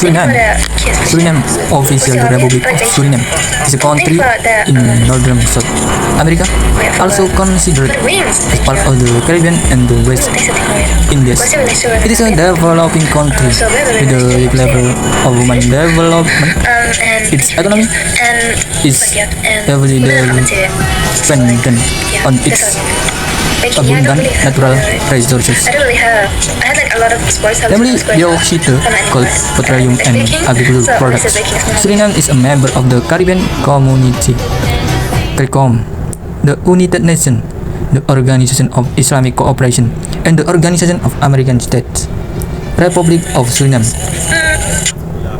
Suriname. Suriname, official the Republic of Suriname, is a country in northern South America, also considered as part of the Caribbean and the West Indies. It is a developing country with a high level of human development. Its economy is heavily dependent on its abundant natural resources, namely bauxite, gold, petroleum, and agricultural products. Suriname is a member of the Caribbean Community, CARICOM, the United Nations, the Organization of Islamic Cooperation, and the Organization of American States. Republic of Suriname.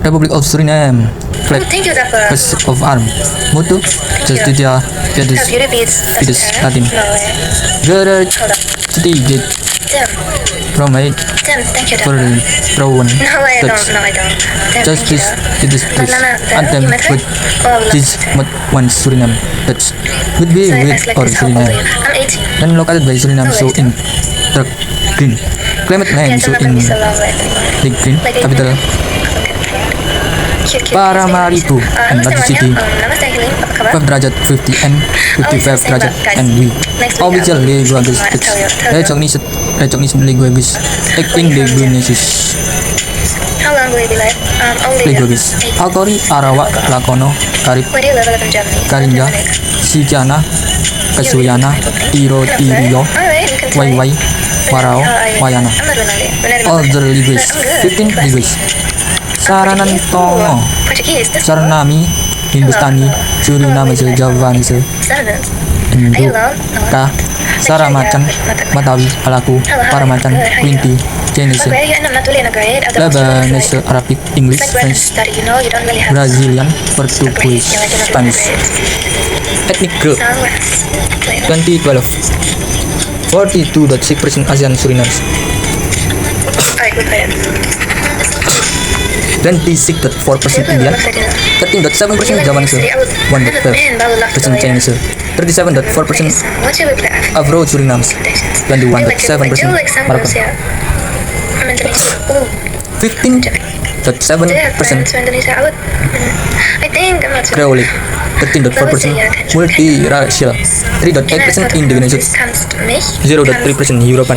Republic of Suriname. Flag, Coat of arms, motto, Justitia Fides Latin. Garage, city gate, promenade, Prowan, Dutch, Justice, Fides Place, anthem with this one Suriname, Dutch, would be with or Suriname, then located by Suriname so in dark green, climate land so in light green, capital Paramaribo and latitude 5 derajat 50 and 55 derajat NW. Official languages recognition languages acting languages. How long will you be live? Languages Akori, Arawak, Lakono, Karib, Karinja, Sikiana, Kasuyana, Iro, Tirio, Wai, Warao, Wayana. Other languages 15 languages. Saranantongo, Sarnami, Hindustani, Surinamese, Javanese, Indo, Ka, Saramacan, Matawi, Alaku, Paramacan, Winti, Chinese, Lebanese, Arabic, English, French, Brazilian, Portuguese, Spanish. Ethnic group 2012 42.6% ASEAN Surinamese, 26.4% Indian, 13.7% Javanese, 1.12% Chinese, 37.4% Afro Surinamese, 21.7% Moroccan, 15.7% Creole, 13.4% multiracial, 3.8% Indonesian, 0.3% European.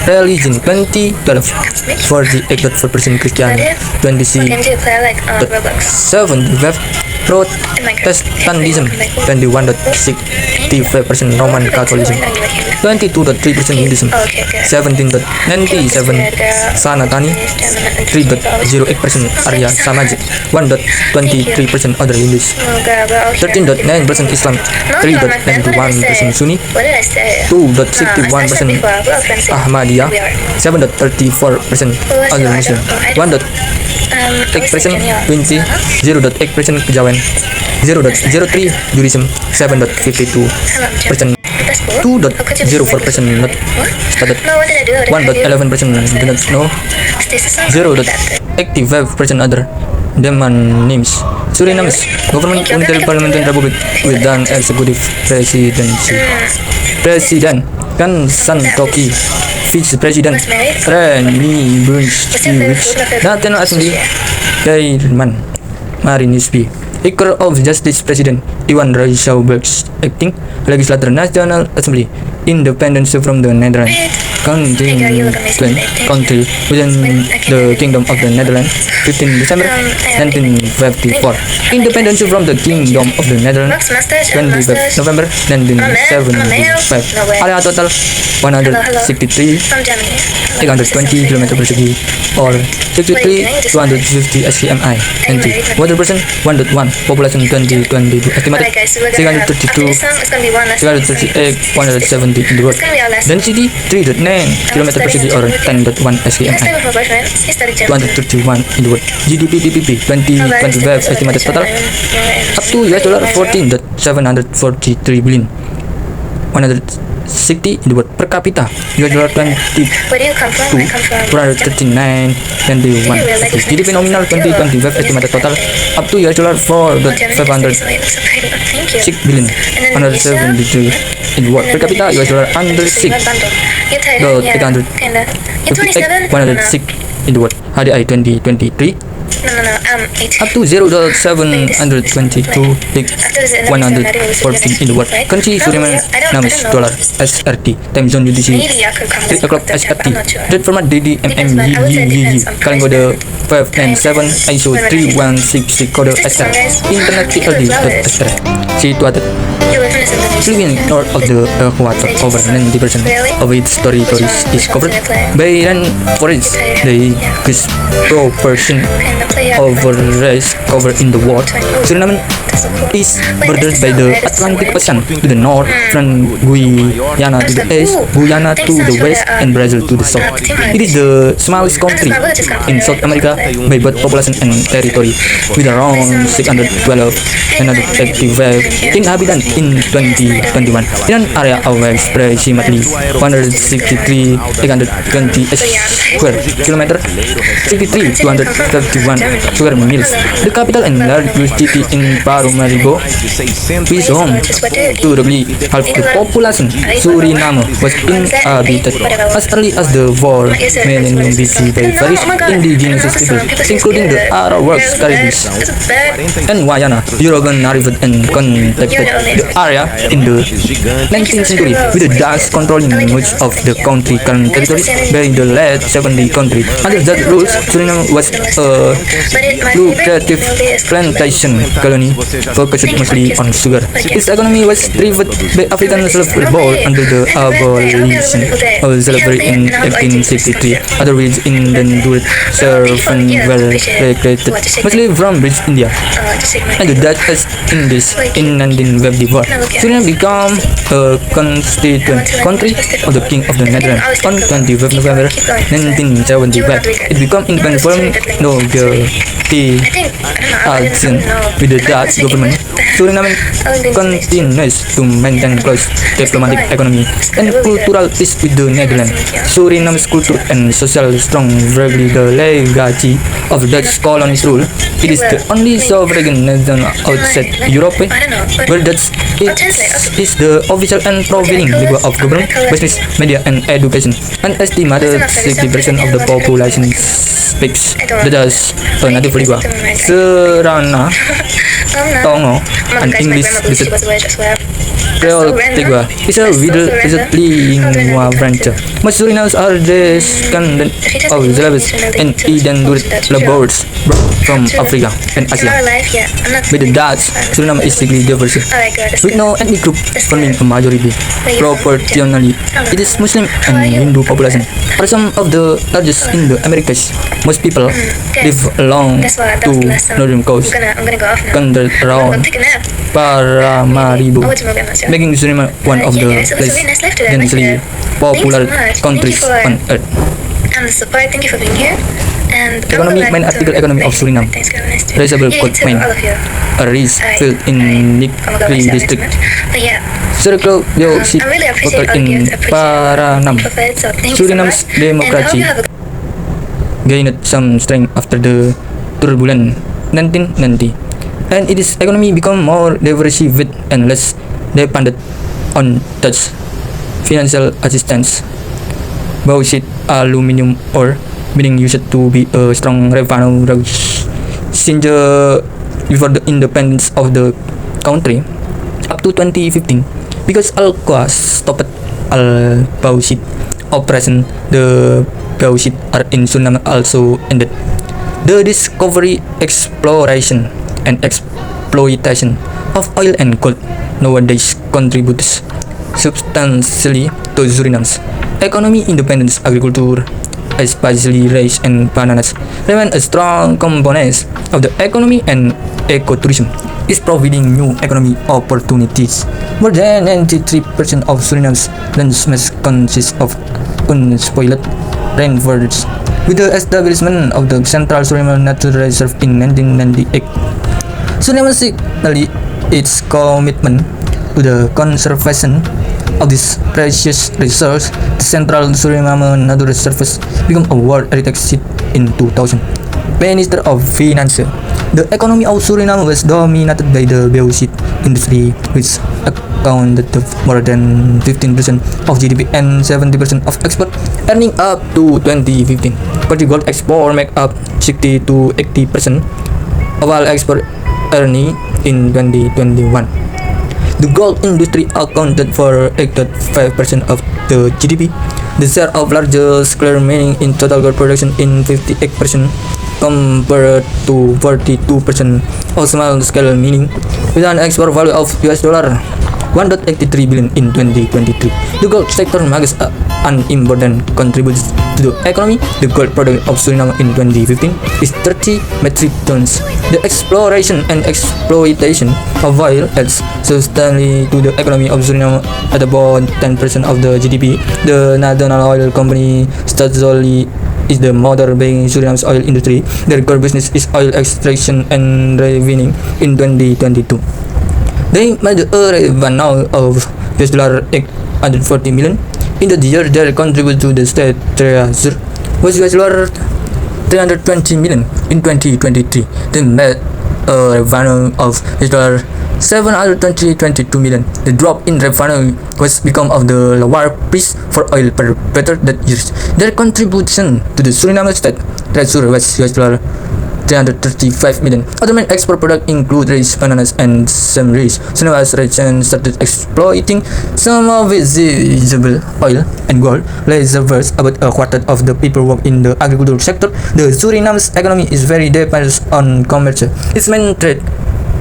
Religion 2012 48.4% Christian, 26.7% Protestantism, 21.65% Roman Catholicism, 22.3% Hinduism, 17.97% Sanatani, 3.08% Arya Samaj, 1.23% other Hindus, 13.9% Islam, 3.91% Sunni, 2.61% Ahmadiyya, 7.34% other Muslim, 1.8% Winti, 0.8% Kejawen, 0.03% Judaism, 7.52%, 2.04% not started, 1.11% do not know, 0.85% other demand names. Suriname's government unitary parliamentary republic with an executive presidency. President Kan Santoki, Vice President Reni Bunch, National Assembly Chairman Marin Nisbi, Speaker of Justice President Iwan Rijsselbergs, acting Legislature National Assembly, independence from the Netherlands, country within the Kingdom of the Netherlands, 15 December 1954, independence from the Kingdom of the Netherlands, 25 November 1975, area total 163,820 km persegi or 63,250 SKMI, entry water percent 1.1, population 2022 estimated 638,170 in the world, density 3.9 km persegi or 10.1 SKMI, 231 in the world, GDP PPP 2025 estimated total up to $14.743 billion, 160 in the world, per capita $22,439 GDP nominal 2025 estimated total up to $4.506 billion, 172 in the world, per capita under 6.858 106 in the world, HDI 2023 No. 18. Up to $0.722 After this, 114 in the world. Currency Suriname names dollar SRT. Time zone UTC Maybe I could come 3 o'clock with SRT. I'm not sure. Trade format Depends, but I would say depends on price Kalingo and 597 ISO 3166 kode SR. Internet TLD.SR. Situated You live in a subdivision. Fluent north of the equator, over 90% of its territory is covered by rainforests. The biggest proportion And the player of race covered in the world. Suriname is bordered by the Atlantic Ocean to the north, from Guyana to the east, Guyana to the west, and Brazil to the south. It is the smallest country in South America by both population and territory, with around 612 185 inhabitants in 2021, in an area of approximately 163 820 square kilometer, 63 231 square miles. The capital and largest city in Paramaribo is home to roughly half the population. Suriname was inhabited as early as the 4th millennium BC by various indigenous peoples, including the Arawaks, Caribbees, and Wayana. Europeans arrived and contacted the area in the 19th century, with the Dutch controlling much of the country current territory by the late 70th century. Under that rules, Suriname was a lucrative plantation colony focused mostly on sugar. Its economy was driven by African slave labor until the abolition of slavery in 1863. Other regions in the Dutch servants were recruited mostly from British India, and the Dutch East Indies in 1954. Suriname became a constituent country of the King of the Netherlands on 25 November 1975. It became independent from negotiation with the Dutch government. Suriname continues to maintain close diplomatic, economic, and cultural ties with the Netherlands. Suriname's culture and social strong really the legacy of Dutch colonies rule. It is the only sovereign nation outside Europe where Dutch is the official and prevailing language of government, business, media, and education. An estimated 60% of the population speaks the Dutch native language. Serana, Tongo, and English Creole Tigua is a widely lingua franca. Most Surinamese are descendants of slaves and indentured laborers brought from Africa and Asia. With the Dutch, Suriname is strictly diverse, with no ethnic group forming a majority. Proportionally, it is Muslim and Hindu population are some of the largest in the Americas. Most people live along to northern coast, centered around Paramaribo, making Suriname one of the least densely popular countries on earth. And the support, thank you for being here. And Economy, main article economy of Suriname. Thanks, guys. Nice to Traceable meet you. code You too, main. all of you. A rice field in Nikri district. But yeah, Circle Dioxide I really appreciate occurred all of you. in Paranam. of it, so thank you so Suriname's much. And I hope democracy you have a gained some strength after the turbulent 1990, and its economy became more diversified and less dependent on Dutch financial assistance. Bauxite, aluminium ore being used to be a strong revenue source since before the independence of the country up to 2015. Because Alcoa stopped all bauxite operation, the bauxite are in Suriname also ended. The discovery, exploration, and exploitation of oil and gold nowadays contributes substantially to Suriname's economy. Independence, agriculture, especially rice and bananas, remain a strong component of the economy, and ecotourism is providing new economic opportunities. More than 93% of Suriname's landsmass consists of unspoiled rainforests. With the establishment of the Central Suriname Nature Reserve in 1998, Suriname signaled its commitment to the conservation of this precious resource. The Central Suriname Nature Reserve became a World Heritage Site in 2000. Minister of Finance. The economy of Suriname was dominated by the bauxite industry, which accounted more than 15% of GDP and 70% of export, earning up to 2015. Country gold export make up 60 to 80% of all export earning in 2021. The gold industry accounted for 8.5% of the GDP. The share of larger scale mining in total gold production in 58% compared to 42% of small scale mining, with an export value of US dollar 1.83 billion in 2023. The gold sector makes an important contribution to the economy. The gold product of Suriname in 2015 is 30 metric tons. The exploration and exploitation of oil adds substantially to the economy of Suriname at about 10% of the GDP. The national oil company Statoil is the motor behind Suriname's oil industry. Their core business is oil extraction and refining in 2022. They made a revenue of $840 million. In the year, their contribution to the state treasury was $320 million. In 2023, they made a revenue of $722 million. The drop in revenue was because of the lower price for oil per barrel that years. Their contribution to the Suriname state treasury was $335 million. Other main export products include rice, bananas, and some rice. Suriname region started exploiting some of its vegetable oil and gold reservoirs. About a quarter of the people work in the agricultural sector. The Suriname's economy is very dependent on commerce. Its main trade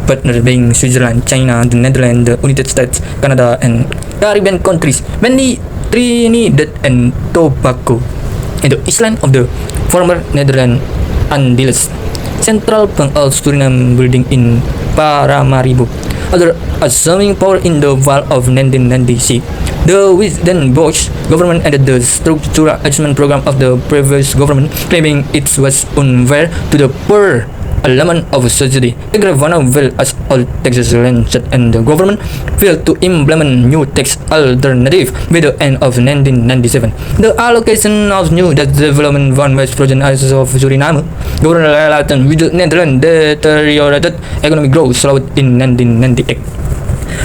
partners being Switzerland, China, the Netherlands, the United States, Canada, and Caribbean countries, mainly Trinidad and Tobago, and the island of the former Netherlands Antilles. Central Bank of Suriname building in Paramaribo. Other assuming power in the fall of 1996. The Wisdenbosch government ended the structural adjustment program of the previous government, claiming it was unfair to the poor element of society. The revenue fell as all taxes raised, and the government failed to implement new tax alternative by the end of 1997. The allocation of new tax development fund was frozen as of Suriname. Government relations with the Netherlands deteriorated. Economic growth slowed in 1998.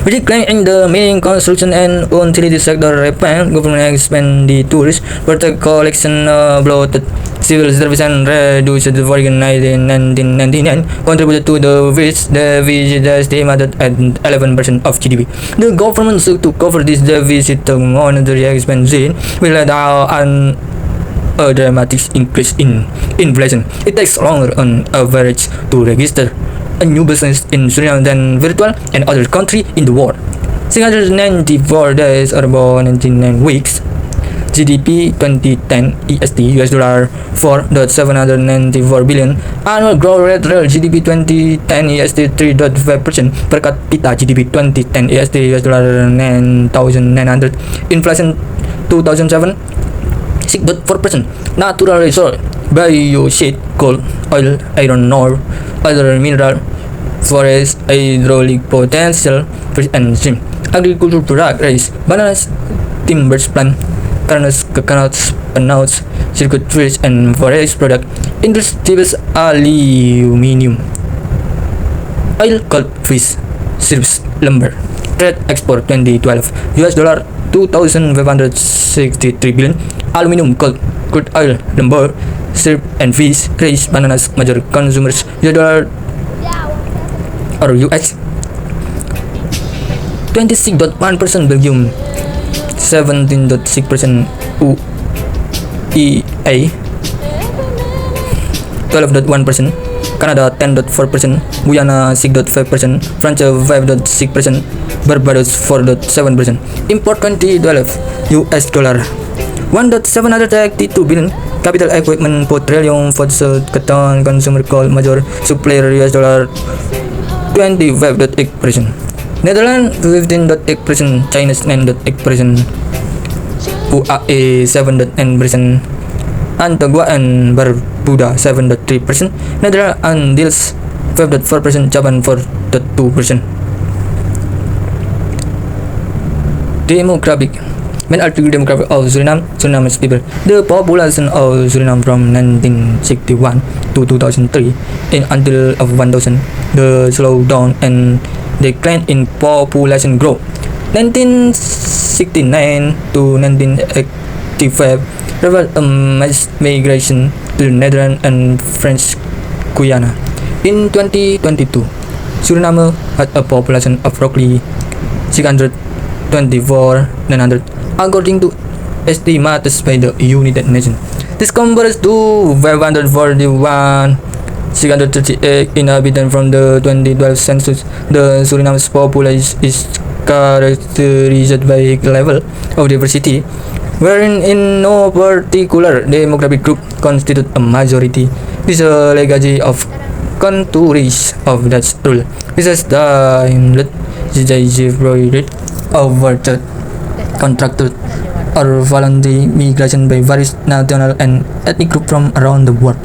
With decline in the mining, construction, and utility sector, government expanded the tourist protect collection, bloated civil service, and reduced the organized in 1999, contributed to the which deficit estimated at 11% of GDP. The government sought to cover this deficit through monetary expansion, which led to a dramatic increase in inflation. It takes longer on average to register a new business in Suriname than virtual and other countries in the world. 694 days or about 99 weeks. GDP 2010 EST US dollar $4.794 billion. Annual growth rate real GDP 2010 EST 3.5%. Per capita GDP 2010 EST US dollar 9,900. Inflation 2007 6.4%. Natural resource bioshade, coal, oil, iron ore, other mineral, forest, hydraulic potential, fish and shrimp. Agricultural product rice, bananas, timbers plant, coconuts, peanuts, circuit fish and forest product. Industries aluminium, oil, gold, fish, ships, lumber. Trade export 2012 US dollar 2,563 billion. Aluminium, gold, crude oil, lumber, shrimp and fish, rice, bananas, major consumers US dollar or US 26.1%. Belgium 17.6%. UEA 12.1%. Canada 10.4%. Guyana 6.5%. France 5.6%. Barbados 4.7%. Import 2012 US dollar 1.782 billion. Capital equipment, petroleum, fossil, cotton, consumer coal, major supplier US dollar 25.8%. Netherlands 15.8%. China 9.8%. UAE 7.9%. Antigua and Barbuda 7.3%. Netherlands Antilles 5.4%. Japan 4.2%. Demographic. Main article demographic of Suriname, Suriname's people. The population of Suriname from 1961 to 2003 in until of 1000. The slowdown and decline in population growth. 1969 to 1985 there was a mass migration to the Netherlands and French Guiana. In 2022, Suriname had a population of roughly 624,900 according to estimates by the United Nations. This compares to 541,638 inhabitants from the 2012 census. The Suriname's population is characterized by a level of diversity wherein in no particular demographic group constitute a majority. This is a legacy of countries of that rule. This is the decisive rate over the contracted or voluntary migration by various national and ethnic groups from around the world.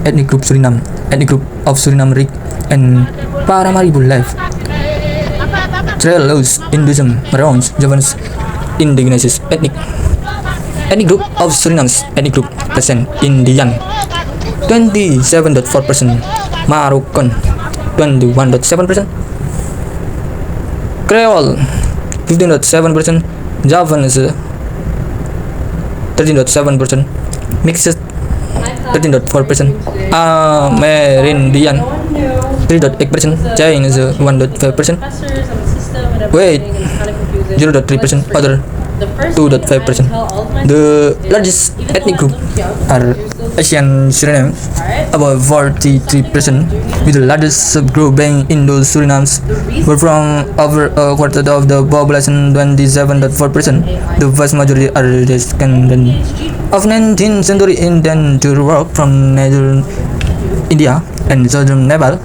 Ethnic group Suriname, ethnic group of Suriname Rik and Paramaribo life. Trelos, Hinduism, Maroons, Javanese, Indigenous, ethnic group of Suriname's ethnic group percent Indian 27.4%, Moroccan 21.7%, Creole 15.7%, Javanese 13.7%, mixed 13.4%, Amerindian 3.8%, Chinese 1.5%, Wait 0.3%, other 2.5%. The largest ethnic group are Asian Suriname, about 43%, with the largest subgroup being Indo-Surinams, who from over a quarter of the population, 27.4%. The vast majority are descendants of 19th century Indian to work from northern India and southern Nepal,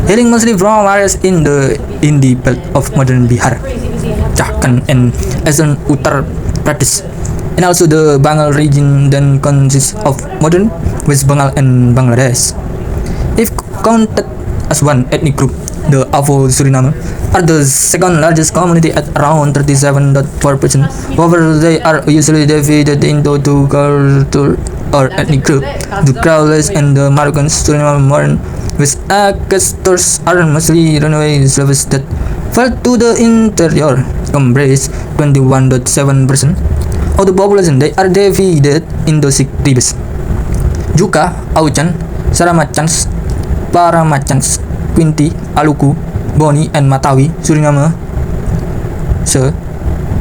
hailing mostly from areas in the Indie belt of modern Bihar, Jharkhand and eastern Uttar Pradesh, and also the Bengal region then consists of modern West Bengal and Bangladesh. If counted as one ethnic group, the Afro-Suriname are the second largest community at around 37.4%. However, they are usually divided into two cultural or ethnic groups, the Creoles and the Moroccans. Suriname modern West Acastors are mostly runaway slaves that fell to the interior, embrace 21.7% of the population. They are divided into 6 tribes: Juka, Auchan, Saramacans, Paramacans, Quinti, Aluku, Boni, and Matawi. Suriname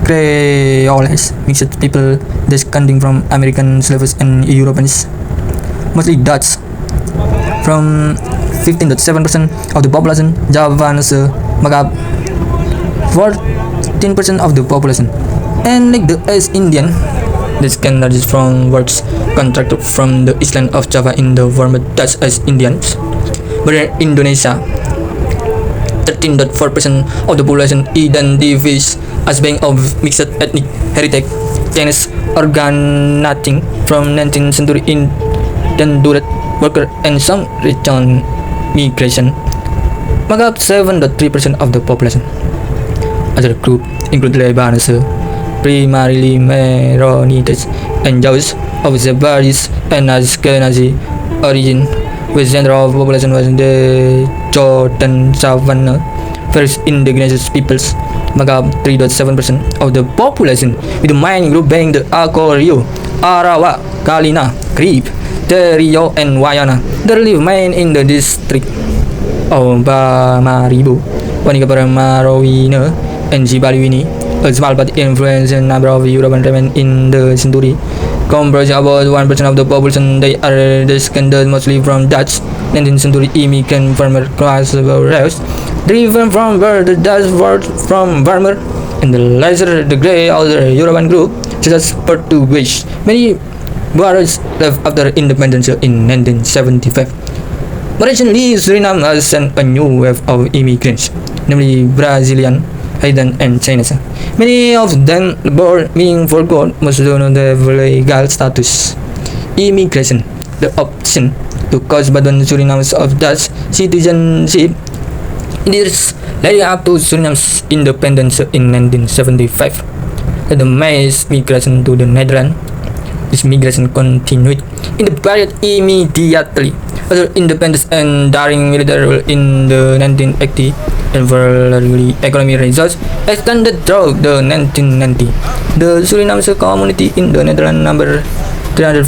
Creoles, mixed people descending from American slaves and Europeans, mostly Dutch, from 15.7% of the population. Javanese make up 14% of the population, and like the East Indian, this can largely from works contracted from the island of Java in the former Dutch East Indians. But in Indonesia, 13.4% of the population identifies as being of mixed ethnic heritage. Chinese originating from 19th century Indian worker and some return migration make up 7.3% of the population. Other groups include Lebanese, primarily Maronites, and Jews of Sephardic and Ashkenazi origin, with central population was the Jordan Savannah. First indigenous peoples make up 3.7% of the population, with the main group being the Akorio, Arawa, Kalina, Crip, Terio, and Wayana. They live mainly in the district of Paramaribo, Maroina, and Jibaliwini. A small but influential number of European remain in the century, comprising about 1% of the population. They are descended mostly from Dutch 19th century immigrant farmer class race, driven from where the Dutch were from farmer, and the lesser degree other European group such as Portuguese. Many Boers left after independence in 1975. But recently, Suriname has sent a new wave of immigrants, namely Brazilian, Haitian, and Chinese. Many of them born being forgotten, most do not have legal status. Immigration, the option to cause abandon Suriname's of Dutch citizenship. It is leading up to Suriname's independence in 1975. The mass migration to the Netherlands. This migration continued in the period immediately after independence and during military rule in the 1980 evaluating economic results extended throughout the 1990s. The Surinamese community in the Netherlands number 300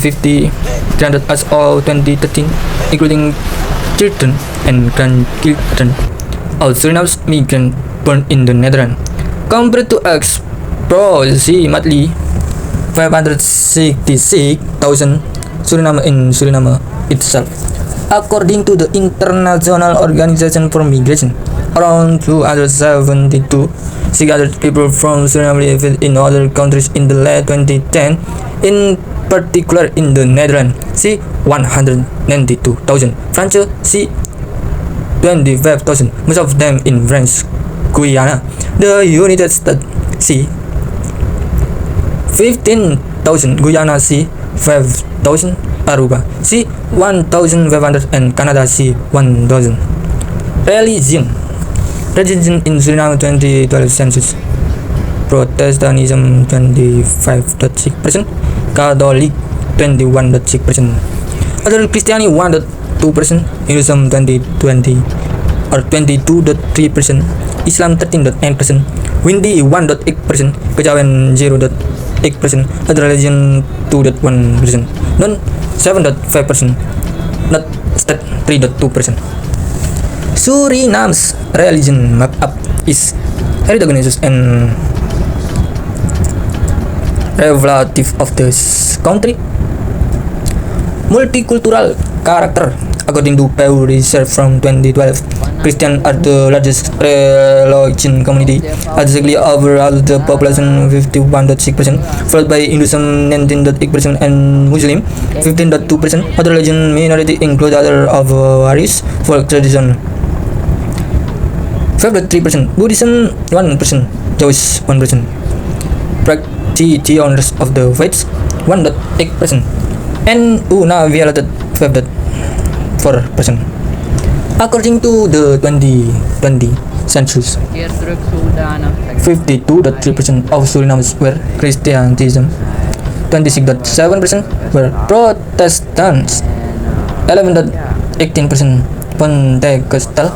as of 2013, including children and grandchildren of Surinamese migrants born in the Netherlands. Compared to approximately 566,000 Suriname in Suriname itself. According to the International Organization for Migration, around 272,600 people from Suriname lived in other countries in the late 2010, in particular in the Netherlands, c. 192,000, France, c. 25,000, most of them in French Guiana, the United States, c. 15,000, Guyana, c. 5,000, Aruba, c. 1,500, and Canada, c. 1,000. Religion in Suriname 2012 census: Protestantism 25.6%, Catholic 21.6%, other Christianity 1.2%, Hinduism 2020 or 22.3%, Islam 13.9%, Hindi 1.8%, Kejawen 0.8%, other religion 2.1%, non 7.5%, not state 3.2%. Suriname's religion map-up is heterogeneous and revelative of the country. Multicultural character. According to Pew Research from 2012, Christians are the largest religion community, exactly overall the population 51.6%, followed by Hinduism 19.8% and Muslim 15.2%. Other religion minority include other of various folk tradition 5.3%, Buddhism 1%, Jewish 1%, practitioners of the faiths 1.8%, and unavailable 5.4%. According to the 2020 census, 52.3% of Surinamese were Christianism, 26.7% were Protestants, 11.18% Pentecostal,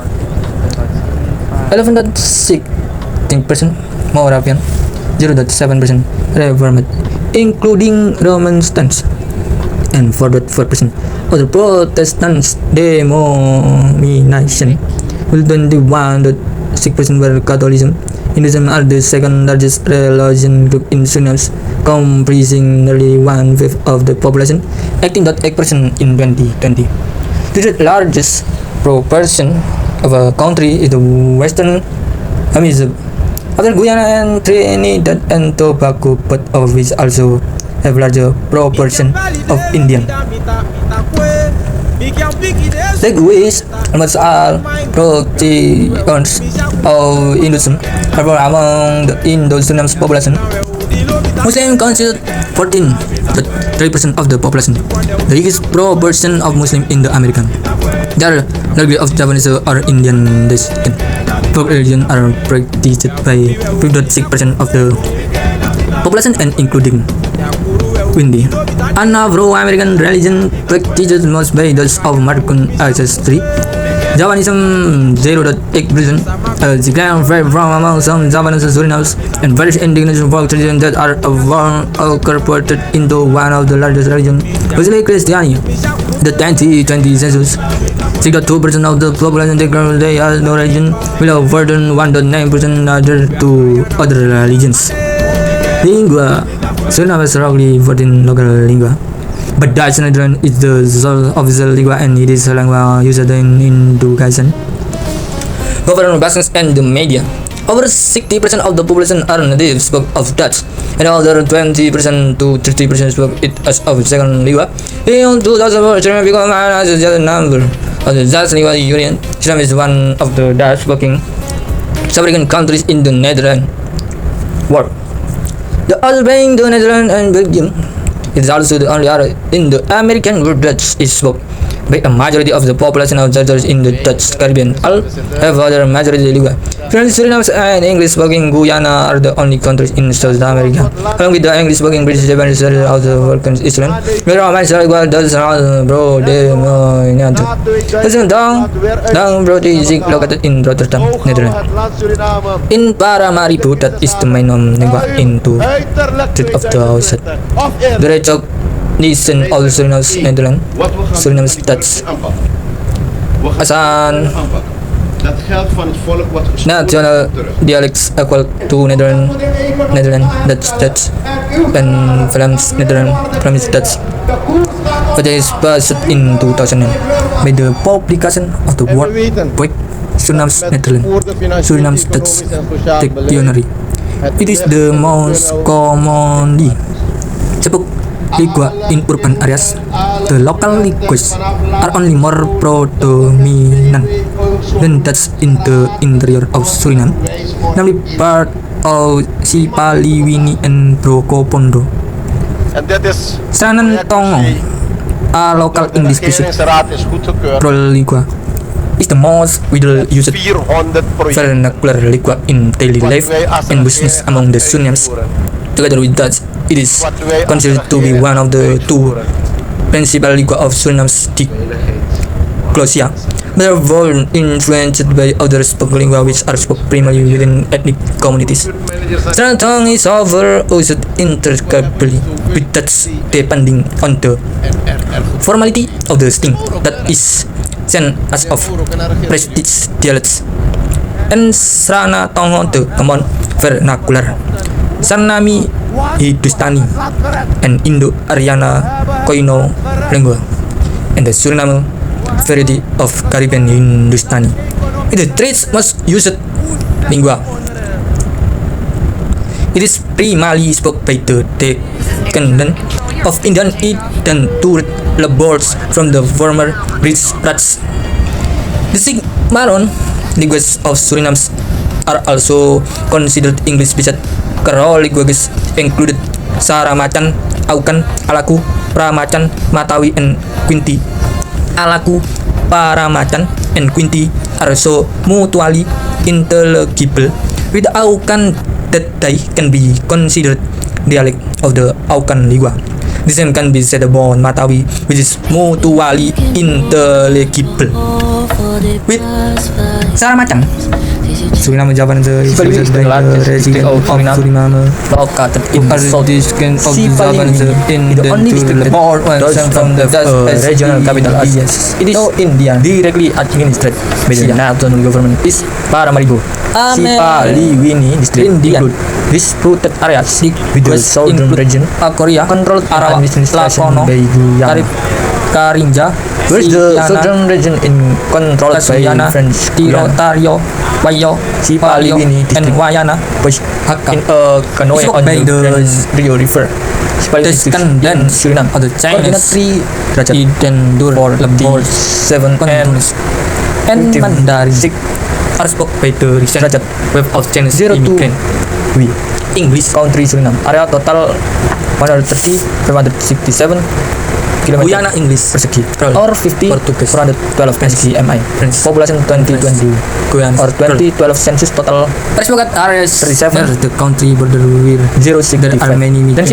11.16% Moravian, 0.7% Reformed, including Roman stance, and 4.4% other Protestants denomination, while 21.6% were Catholicism. Hinduism are the second largest religion group in Suriname, comprising nearly 1/5 of the population, 18.8% in 2020. The third largest proportion of a country is the Western Hemisphere, after Guyana and Trinidad and Tobago, but of which also have larger proportion of Indian. Linguists, almost all practitioners of Hinduism are born among the Indo-Suriname population. Muslims constitute 14.3% of the population, the biggest proportion of Muslims in the American. There are largely of Japanese or Indian descent. Both religions are practiced by 5.6% of the population and including Hindi. An Afro-American religion practiced most by those of American ancestry. Javanism 0.8%, decline from among some Javanese Surinamese and various indigenous folk traditions that are incorporated into one of the largest religions, mostly Christianity. The 2020 census, 6.2% of the population declared they are no religion, while more than 1.9% other to other religions. Lingua. Suriname is roughly 14 local lingua, but Dutch Netherlands is the sole official lingua and it is a lingua used in education, government, business, and the media. Over 60% of the population are native speakers of Dutch, and another 20% to 30% speak it as a second lingua. In 2004, Suriname became an associated member of the Dutch Lingua Union. Suriname is one of the Dutch-speaking African countries in the Netherlands. World. The other being the Netherlands and Belgium. It is also the only area in the American where Dutch is spoken. by a majority of the population of territories in the Dutch Caribbean. All have other majority lingua. French, Suriname, and English-speaking Guyana are the only countries in South America, along with the English-speaking British Japanese of the Falkland Islands. Where all my Senegal does bro de Listen down bro is located in Rotterdam, Netherlands. In Paramaribo, that is the main lingua into of the outset. The recognition of Suriname, Netherlands, Suriname Dutch as an Dat geld van het volk wat national dialects equal to Netherlands Dutch, and Flemish Dutch. But it is passed in 2000 by the publication of the World Book Suriname Netherlands Suriname Dutch Dictionary. It is the most commonly spoken lingua in urban areas. The local languages are only more predominant than Dutch in the interior of Suriname, namely part of Sipaliwini and Brokopondo. En dit is Sanan Tongo, a local English speaking regeringsraad is goedgekeurd. lingua, is the most widely used 400 projecten. vernacular lingua in daily life and business among the Surinamese. Together with Dutch, it is considered to be one of the two principal lingua of Suriname's diglossia. They are both influenced by other spoken lingua which are spoken primarily within ethnic communities. Suriname tongue is however used interchangeably with Dutch depending on the formality of the sting that is sent as of prestige dialects. And Srana Tongo the common vernacular. Sarnami Hindustani and Indo-Aryana Koino lingua, and the Suriname variety of Caribbean Hindustani. It is third most used lingua. It is primarily spoken by the descendants of Indian and tourist laborers from the former British Raj. The Sigmaron languages of Suriname are also considered English-based. Kerol languages included Saramacan, Aukan, Alaku, Pramacan, Matawi, and Quinti. Alaku, Paramacan, and Quinti are so mutually intelligible with Aukan that they can be considered dialect of the Aukan lingua. The same can be said about Matawi, which is mutually intelligible with Saramacan. Suriname Javan is the resident of Suriname, located in the of Javan in the district from the regional capital as it is Indian directly administered by the national government is Paramaribo. Sipaliwini district include disputed areas with the southern region Korea controlled administration by Guyana. Karinja, where's the southern region in controlled by French Tirotario, Wayo, Sipaliwini, and Wayana, which in a canoe on the Rio River. Descendant Suriname of the Chinese Eden for about 7 continents and Mandarin are spoken by the recent wave of Chinese immigrant. English country Suriname area total 130 567 kilometer Guyana English persegi or 50 412 persegi mi. Population 2020 Guyana or 2012 census total respected areas 37 the country border with 0.65 there are many million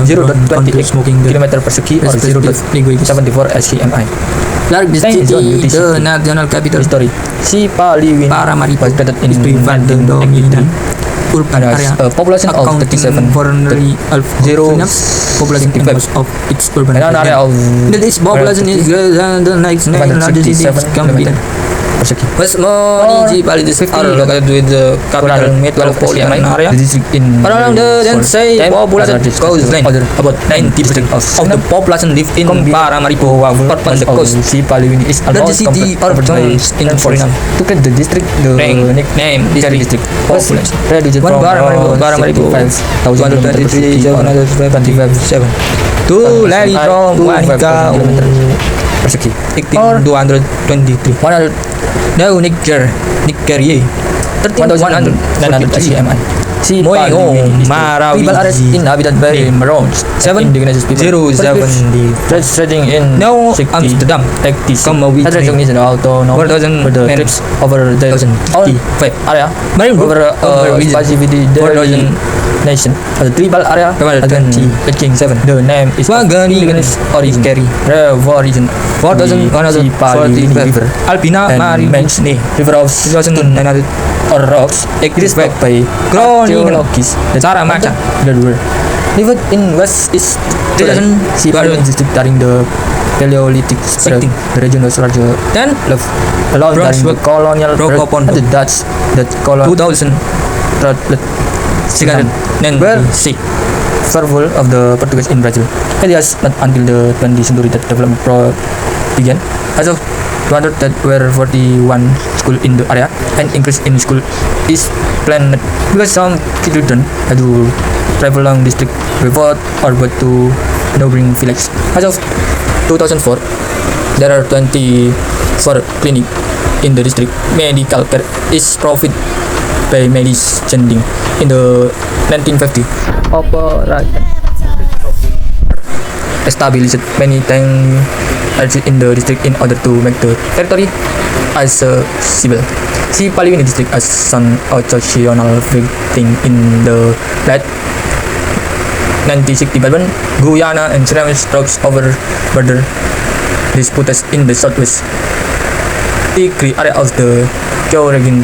0.28 smoking kilometer persegi or 0.74 SKMI. Large city the national capital story Sipaliwini Paramaribo located in the urban area population of 37 0 population of its urban area of this population is greater than the next largest city combined. West municipalities are located with the capital metropolitan area. Around the densely populated coastline, about 90% of the population live in Paramaribo on the coast. The city urbanized in Suriname. To get the district, the nickname district population reduced from Paramaribo 123 to Lari from Wanika persegi 223 now Nigeria 13,100 SKMI Si Moingo, Palui is the Marawi, tribal areas inhabited by Marons, seven indigenous people. 070. Trading in Now 60. Amsterdam, Tactics. Come with Had me. recognition autonomous 4000 for the men. trips over the 1055 area. Marine group Over over region. specificity 4000 nation. The tribal area. Kemal has been 2087. The name is of Wagani indigenous origin. Carry Origin. 4145 Albina Marine Men's Name River of 2900 or rocks Respect by Groningen archaeologists that Cara Maca that were lived in West East 3000 Siberian district during the Paleolithic spread. 16. The region was larger Then love along during the Brunswick, colonial Rokopondo. and the Dutch that colonized 2000 Were 696 survival of the Portuguese in Brazil. It was not until the 20th century that development began. As of 200, that were 41 schools in the area, and increase in school is planned because some children had to travel long district without or but to neighboring village. As of 2004, there are 24 clinic in the district. Medical care is provided by medicine in the 1950. Operation established many times in the district in order to make the territory accessible. Si Palui district as an occasional victim in the late 1967 Guyana and Suriname strokes over border disputes in the southwest. The area of the Georgian